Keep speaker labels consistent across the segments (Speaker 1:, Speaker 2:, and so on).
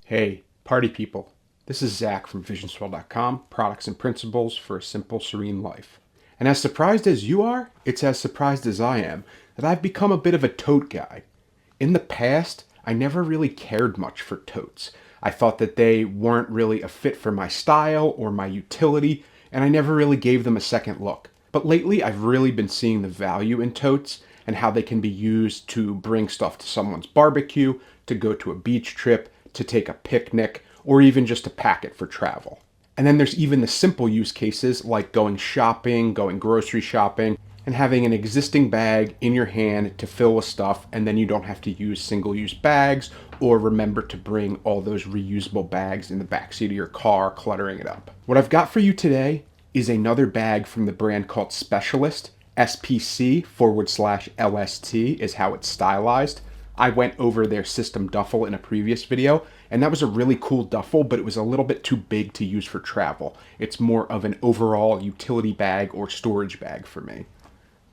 Speaker 1: Hey, party people. This is Zach from visionswell.com, products and principles for a simple, serene life. And as surprised as you are, it's as surprised as I am that I've become a bit of a tote guy. In the past, I never really cared much for totes. I thought that they weren't really a fit for my style or my utility, and I never really gave them a second look. But lately, I've really been seeing the value in totes and how they can be used to bring stuff to someone's barbecue, to go to a beach trip, to take a picnic, or even just to pack it for travel. And then there's even the simple use cases like going shopping, going grocery shopping, and having an existing bag in your hand to fill with stuff, and then you don't have to use single-use bags or remember to bring all those reusable bags in the backseat of your car, cluttering it up. What I've got for you today is another bag from the brand called Specialist. SPC/LST is how it's stylized. I went over their system duffel in a previous video, and that was a really cool duffel, but it was a little bit too big to use for travel. It's more of an overall utility bag or storage bag for me.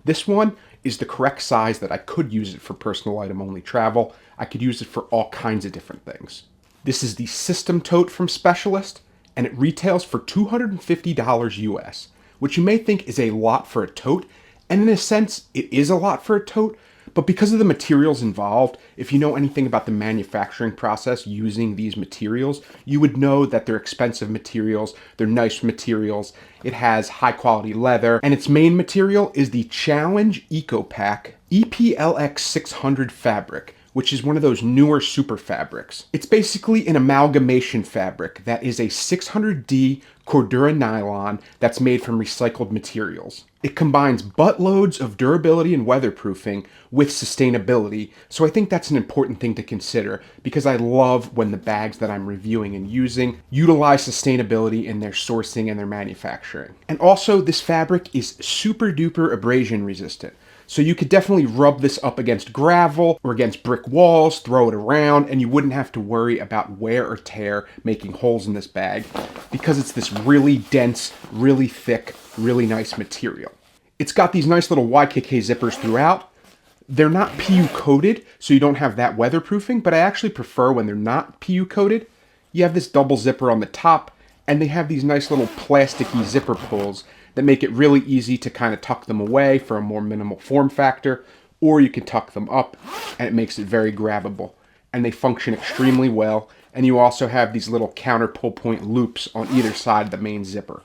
Speaker 1: This one is the correct size that I could use it for personal item only travel. I could use it for all kinds of different things. This is the System Tote from Specialist, and it retails for $250 US, which you may think is a lot for a tote, and in a sense, it is a lot for a tote, but because of the materials involved, if you know anything about the manufacturing process using these materials, you would know that they're expensive materials, they're nice materials, it has high quality leather, and its main material is the Challenge EcoPack EPLX 600 fabric, which is one of those newer super fabrics. It's basically an amalgamation fabric that is a 600D Cordura nylon that's made from recycled materials. It combines buttloads of durability and weatherproofing with sustainability, so I think that's an important thing to consider because I love when the bags that I'm reviewing and using utilize sustainability in their sourcing and their manufacturing. And also, this fabric is super duper abrasion resistant. So you could definitely rub this up against gravel or against brick walls, throw it around, and you wouldn't have to worry about wear or tear making holes in this bag because it's this really dense, really thick, really nice material. It's got these nice little YKK zippers throughout. They're not PU coated, so you don't have that weatherproofing, but I actually prefer when they're not PU coated. You have this double zipper on the top, and they have these nice little plasticky zipper pulls that make it really easy to kind of tuck them away for a more minimal form factor, or you can tuck them up and it makes it very grabbable. And they function extremely well, and you also have these little counter pull point loops on either side of the main zipper.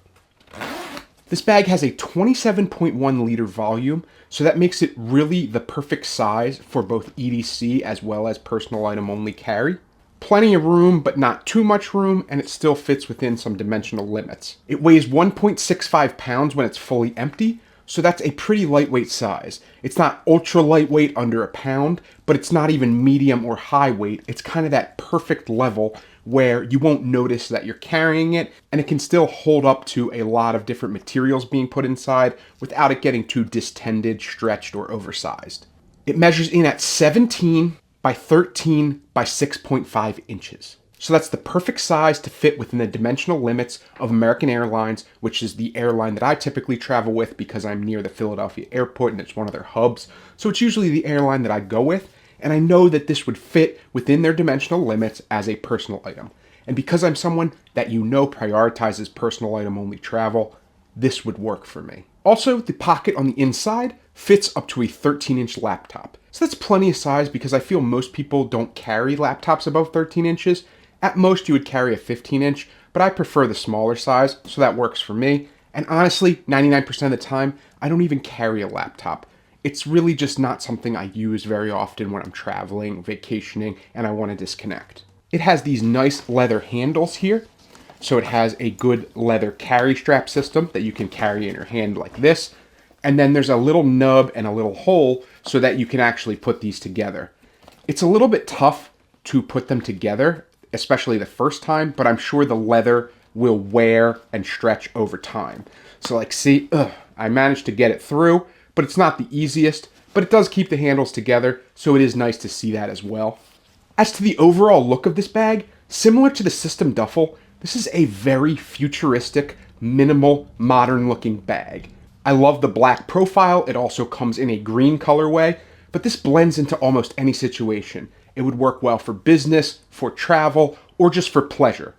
Speaker 1: This bag has a 27.1 liter volume, so that makes it really the perfect size for both EDC as well as personal item only carry. Plenty of room, but not too much room, and it still fits within some dimensional limits. It weighs 1.65 pounds when it's fully empty, so that's a pretty lightweight size. It's not ultra lightweight under a pound, but it's not even medium or high weight. It's kind of that perfect level where you won't notice that you're carrying it, and it can still hold up to a lot of different materials being put inside without it getting too distended, stretched, or oversized. It measures in at 17 by 13 by 6.5 inches. So that's the perfect size to fit within the dimensional limits of American Airlines, which is the airline that I typically travel with because I'm near the Philadelphia airport and it's one of their hubs. So it's usually the airline that I go with, and I know that this would fit within their dimensional limits as a personal item. And because I'm someone that you know prioritizes personal item only travel, this would work for me. Also, the pocket on the inside fits up to a 13-inch laptop. So that's plenty of size because I feel most people don't carry laptops above 13 inches. At most, you would carry a 15-inch, but I prefer the smaller size, so that works for me. And honestly, 99% of the time, I don't even carry a laptop. It's really just not something I use very often when I'm traveling, vacationing, and I want to disconnect. It has these nice leather handles here. So it has a good leather carry strap system that you can carry in your hand like this. And then there's a little nub and a little hole so that you can actually put these together. It's a little bit tough to put them together, especially the first time, but I'm sure the leather will wear and stretch over time. So like, see, I managed to get it through, but it's not the easiest, but it does keep the handles together, so it is nice to see that as well. As to the overall look of this bag, similar to the System Duffel, this is a very futuristic, minimal, modern-looking bag. I love the black profile. It also comes in a green colorway, but this blends into almost any situation. It would work well for business, for travel, or just for pleasure.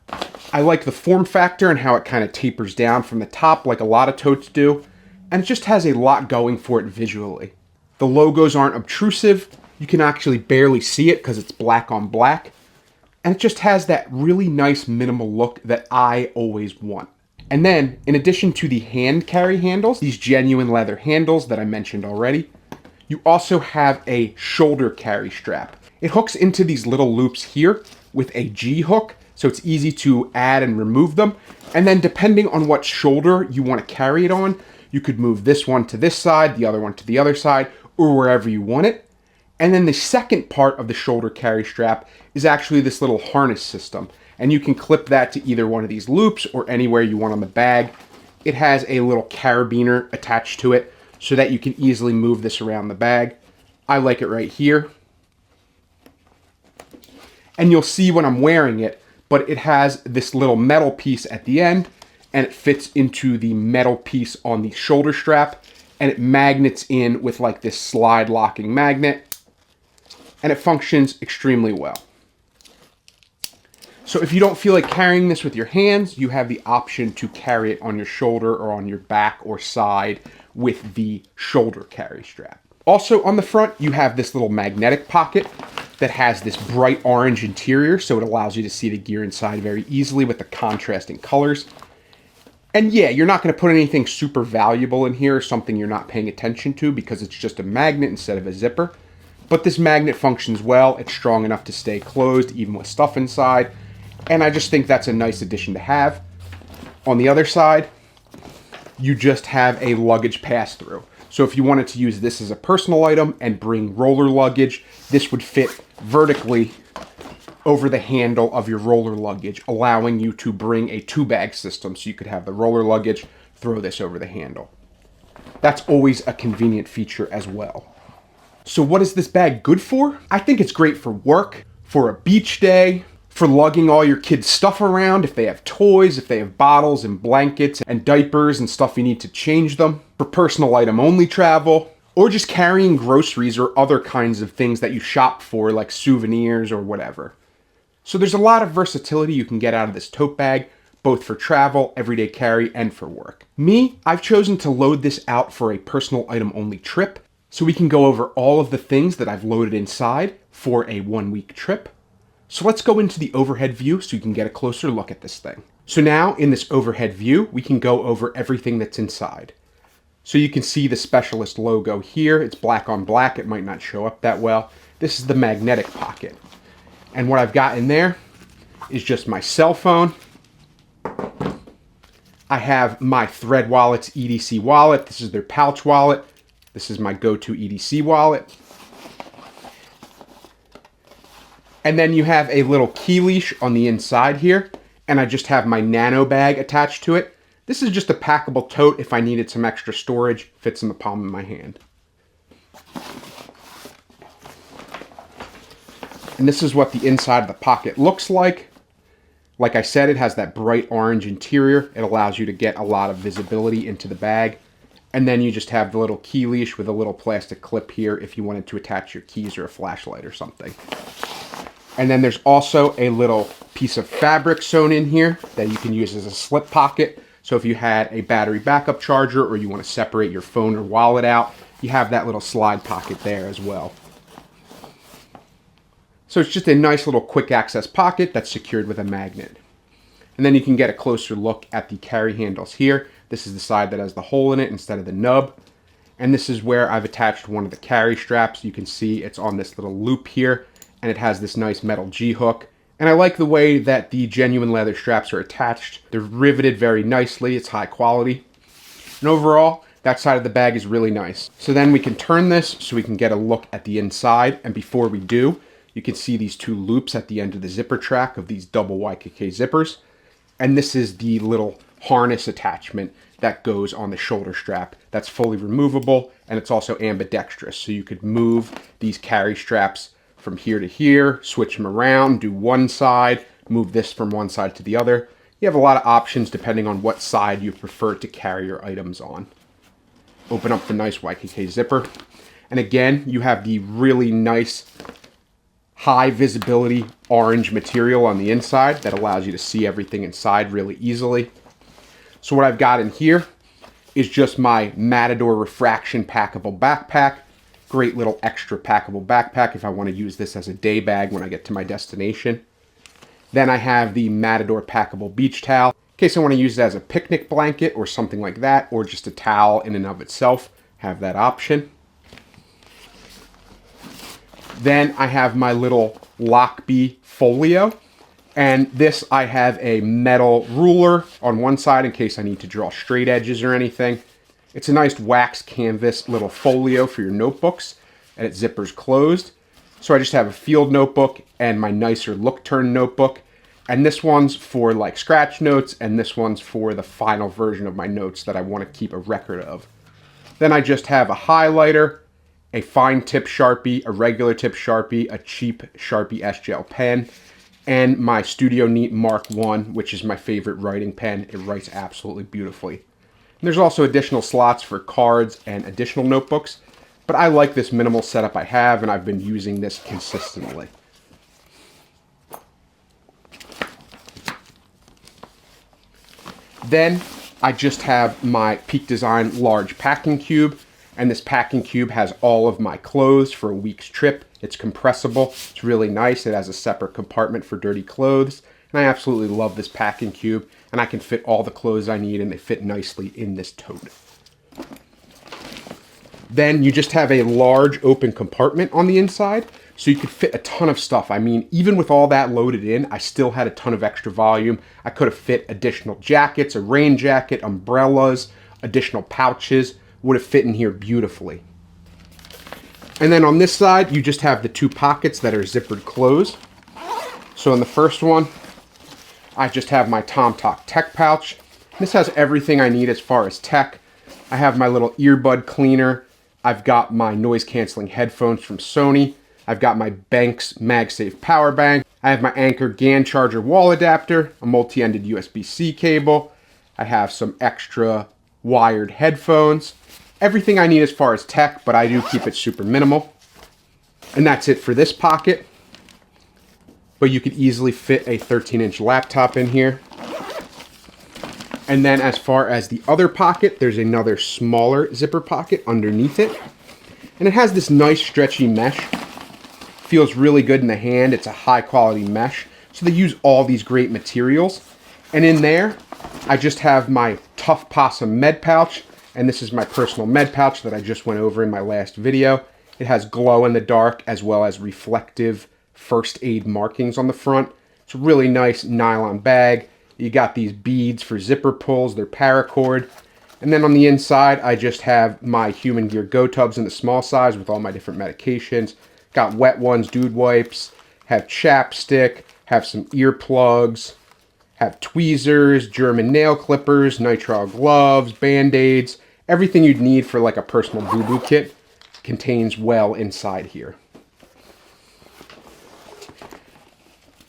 Speaker 1: I like the form factor and how it kind of tapers down from the top like a lot of totes do, and it just has a lot going for it visually. The logos aren't obtrusive. You can actually barely see it because it's black on black. And it just has that really nice minimal look that I always want. And then, in addition to the hand carry handles, these genuine leather handles that I mentioned already, you also have a shoulder carry strap. It hooks into these little loops here with a G hook, so it's easy to add and remove them. And then depending on what shoulder you want to carry it on, you could move this one to this side, the other one to the other side, or wherever you want it. And then the second part of the shoulder carry strap is actually this little harness system. And you can clip that to either one of these loops or anywhere you want on the bag. It has a little carabiner attached to it so that you can easily move this around the bag. I like it right here. And you'll see when I'm wearing it, but it has this little metal piece at the end, and it fits into the metal piece on the shoulder strap, and it magnets in with like this slide locking magnet, and it functions extremely well. So if you don't feel like carrying this with your hands, you have the option to carry it on your shoulder or on your back or side with the shoulder carry strap. Also on the front, you have this little magnetic pocket that has this bright orange interior, so it allows you to see the gear inside very easily with the contrasting colors. And yeah, you're not going to put anything super valuable in here, something you're not paying attention to because it's just a magnet instead of a zipper. But this magnet functions well. It's strong enough to stay closed even with stuff inside. And I just think that's a nice addition to have. On the other side, you just have a luggage pass-through. So if you wanted to use this as a personal item and bring roller luggage, this would fit vertically over the handle of your roller luggage, allowing you to bring a 2-bag system. So you could have the roller luggage, throw this over the handle. That's always a convenient feature as well. So what is this bag good for? I think it's great for work, for a beach day, for lugging all your kids' stuff around, if they have toys, if they have bottles and blankets and diapers and stuff you need to change them, for personal item only travel, or just carrying groceries or other kinds of things that you shop for, like souvenirs or whatever. So there's a lot of versatility you can get out of this tote bag, both for travel, everyday carry, and for work. Me, I've chosen to load this out for a personal item only trip, so we can go over all of the things that I've loaded inside for a 1-week trip. So let's go into the overhead view so you can get a closer look at this thing. So now in this overhead view, we can go over everything that's inside. So you can see the Specialist logo here. It's black on black. It might not show up that well. This is the magnetic pocket. And what I've got in there is just my cell phone. I have my Thread Wallet's EDC wallet. This is their pouch wallet. This is my go-to EDC wallet. And then you have a little key leash on the inside here, and I just have my nano bag attached to it. This is just a packable tote if I needed some extra storage. Fits in the palm of my hand. And this is what the inside of the pocket looks like. Like I said, it has that bright orange interior. It allows you to get a lot of visibility into the bag. And then you just have the little key leash with a little plastic clip here if you wanted to attach your keys or a flashlight or something. And then there's also a little piece of fabric sewn in here that you can use as a slip pocket. So if you had a battery backup charger or you want to separate your phone or wallet out, you have that little slide pocket there as well. So it's just a nice little quick access pocket that's secured with a magnet. And then you can get a closer look at the carry handles here. This is the side that has the hole in it instead of the nub. And this is where I've attached one of the carry straps. You can see it's on this little loop here, and it has this nice metal G hook. And I like the way that the genuine leather straps are attached. They're riveted very nicely. It's high quality. And overall, that side of the bag is really nice. So then we can turn this so we can get a look at the inside. And before we do, you can see these 2 loops at the end of the zipper track of these double YKK zippers. And this is the little harness attachment that goes on the shoulder strap that's fully removable, and it's also ambidextrous. So you could move these carry straps from here to here, switch them around, do one side, move this from one side to the other. You have a lot of options depending on what side you prefer to carry your items on. Open up the nice YKK zipper. And again, you have the really nice high visibility orange material on the inside that allows you to see everything inside really easily. So what I've got in here is just my Matador Refraction packable backpack. Great little extra packable backpack if I want to use this as a day bag when I get to my destination. Then I have the Matador packable beach towel in case I want to use it as a picnic blanket or something like that, or just a towel in and of itself. Have that option. Then I have my little Lockbee folio, and this I have a metal ruler on one side in case I need to draw straight edges or anything. It's a nice wax canvas little folio for your notebooks, and it zippers closed. So I just have a field notebook and my nicer look turn notebook, and this one's for like scratch notes, and this one's for the final version of my notes that I want to keep a record of. Then I just have a highlighter, a fine tip Sharpie, a regular tip Sharpie, a cheap Sharpie S-Gel pen, and my Studio Neat Mark I, which is my favorite writing pen. It writes absolutely beautifully. And there's also additional slots for cards and additional notebooks, but I like this minimal setup I have, and I've been using this consistently. Then I just have my Peak Design large packing cube, and this packing cube has all of my clothes for a week's trip. It's compressible, it's really nice. It has a separate compartment for dirty clothes, and I absolutely love this packing cube, and I can fit all the clothes I need, and they fit nicely in this tote. Then you just have a large open compartment on the inside, so you could fit a ton of stuff. I mean, even with all that loaded in, I still had a ton of extra volume. I could have fit additional jackets, a rain jacket, umbrellas, additional pouches, would have fit in here beautifully. And then on this side, you just have the two pockets that are zippered closed. So in the first one, I just have my TomTalk tech pouch. This has everything I need as far as tech. I have my little earbud cleaner. I've got my noise canceling headphones from Sony. I've got my Banks MagSafe power bank. I have my Anker GAN charger wall adapter, a multi-ended USB-C cable. I have some extra wired headphones. Everything I need as far as tech, but I do keep it super minimal. And that's it for this pocket. But you could easily fit a 13-inch laptop in here. And then as far as the other pocket, there's another smaller zipper pocket underneath it. And it has this nice stretchy mesh. Feels really good in the hand. It's a high quality mesh. So they use all these great materials. And in there, I just have my Tough Possum med pouch. And this is my personal med pouch that I just went over in my last video. It has glow in the dark as well as reflective first aid markings on the front. It's a really nice nylon bag. You got these beads for zipper pulls. They're paracord. And then on the inside, I just have my Human Gear Go tubs in the small size with all my different medications. Got Wet Ones dude wipes, have chapstick, have some earplugs, have tweezers, German nail clippers, nitrile gloves, band-aids. Everything you'd need for like a personal boo-boo kit contains well inside here.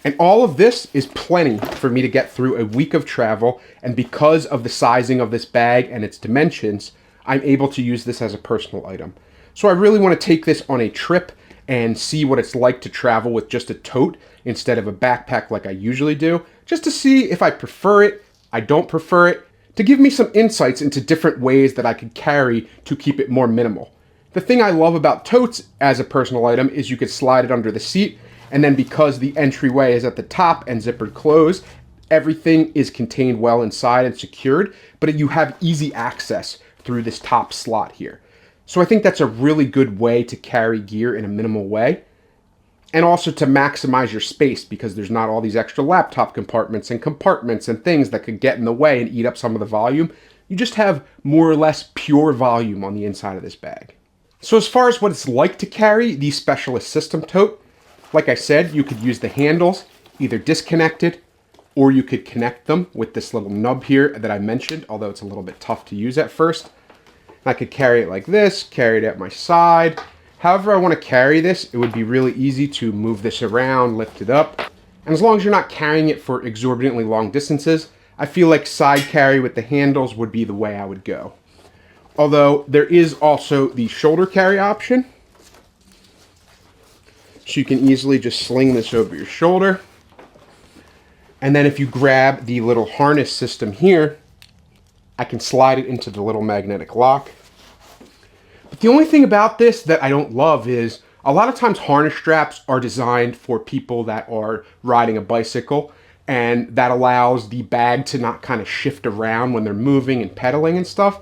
Speaker 1: And all of this is plenty for me to get through a week of travel, and because of the sizing of this bag and its dimensions, I'm able to use this as a personal item. So I really want to take this on a trip and see what it's like to travel with just a tote instead of a backpack like I usually do, just to see if I prefer it, I don't prefer it, to give me some insights into different ways that I could carry to keep it more minimal. The thing I love about totes as a personal item is you could slide it under the seat, and then because the entryway is at the top and zippered closed, everything is contained well inside and secured, but you have easy access through this top slot here. So I think that's a really good way to carry gear in a minimal way, and also to maximize your space because there's not all these extra laptop compartments and things that could get in the way and eat up some of the volume. You just have more or less pure volume on the inside of this bag. So as far as what it's like to carry the Specialist System Tote, like I said, you could use the handles either disconnected or you could connect them with this little nub here that I mentioned, although it's a little bit tough to use at first. I could carry it like this, carry it at my side. However I want to carry this, it would be really easy to move this around, lift it up. And as long as you're not carrying it for exorbitantly long distances, I feel like side carry with the handles would be the way I would go. Although there is also the shoulder carry option. So you can easily just sling this over your shoulder. And then if you grab the little harness system here, I can slide it into the little magnetic lock. But the only thing about this that I don't love is a lot of times harness straps are designed for people that are riding a bicycle, and that allows the bag to not kind of shift around when they're moving and pedaling and stuff.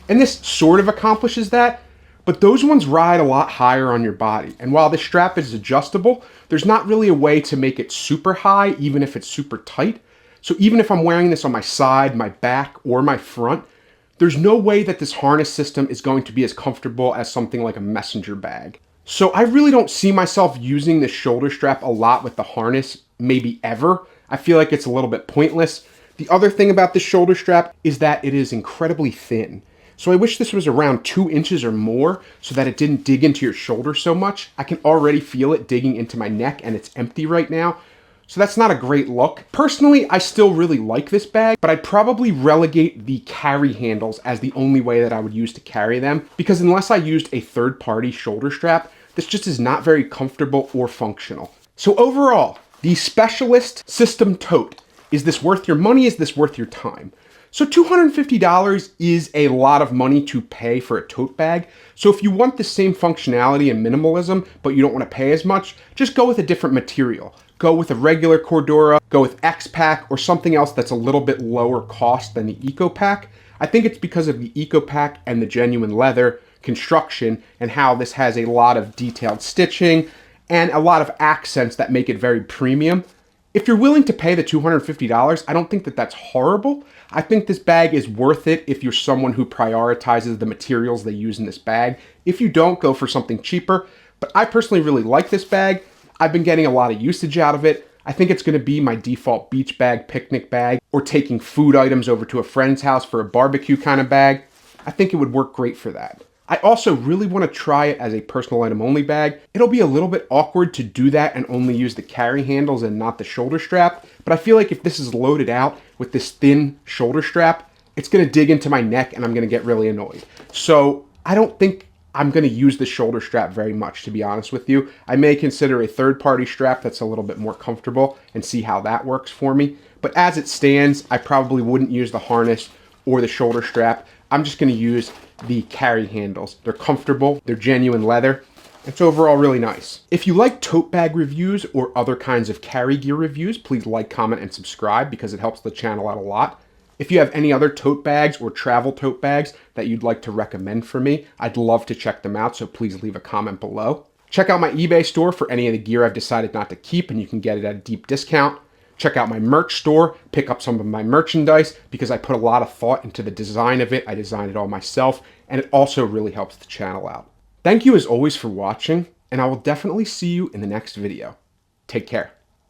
Speaker 1: And this sort of accomplishes that, but those ones ride a lot higher on your body. And while the strap is adjustable, there's not really a way to make it super high, even if it's super tight. So even if I'm wearing this on my side, my back, or my front, there's no way that this harness system is going to be as comfortable as something like a messenger bag. So I really don't see myself using this shoulder strap a lot with the harness, maybe ever. I feel like it's a little bit pointless. The other thing about this shoulder strap is that it is incredibly thin. So I wish this was around 2 inches or more so that it didn't dig into your shoulder so much. I can already feel it digging into my neck and it's empty right now. So that's not a great look. Personally, I still really like this bag, but I'd probably relegate the carry handles as the only way that I would use to carry them, because unless I used a third-party shoulder strap, this just is not very comfortable or functional. So overall, the Specialist System Tote. Is this worth your money? Is this worth your time? So $250 is a lot of money to pay for a tote bag. So if you want the same functionality and minimalism, but you don't want to pay as much, just go with a different material. Go with a regular Cordura, go with X-Pack, or something else that's a little bit lower cost than the Eco-Pack. I think it's because of the Eco-Pack and the genuine leather construction and how this has a lot of detailed stitching and a lot of accents that make it very premium. If you're willing to pay the $250, I don't think that that's horrible. I think this bag is worth it if you're someone who prioritizes the materials they use in this bag. If you don't, go for something cheaper. But I personally really like this bag. I've been getting a lot of usage out of it. I think it's going to be my default beach bag, picnic bag, or taking food items over to a friend's house for a barbecue kind of bag. I think it would work great for that. I also really want to try it as a personal item only bag. It'll be a little bit awkward to do that and only use the carry handles and not the shoulder strap, but I feel like if this is loaded out with this thin shoulder strap, it's going to dig into my neck and I'm going to get really annoyed. So I don't think I'm going to use the shoulder strap very much, to be honest with you. I may consider a third-party strap that's a little bit more comfortable and see how that works for me. But as it stands, I probably wouldn't use the harness or the shoulder strap. I'm just going to use the carry handles. They're comfortable, they're genuine leather. It's overall really nice. If you like tote bag reviews or other kinds of carry gear reviews, please like, comment, and subscribe because it helps the channel out a lot. If you have any other tote bags or travel tote bags that you'd like to recommend for me, I'd love to check them out, so please leave a comment below. Check out my eBay store for any of the gear I've decided not to keep, and you can get it at a deep discount. Check out my merch store, pick up some of my merchandise because I put a lot of thought into the design of it. I designed it all myself, and it also really helps the channel out. Thank you as always for watching, and I will definitely see you in the next video. Take care.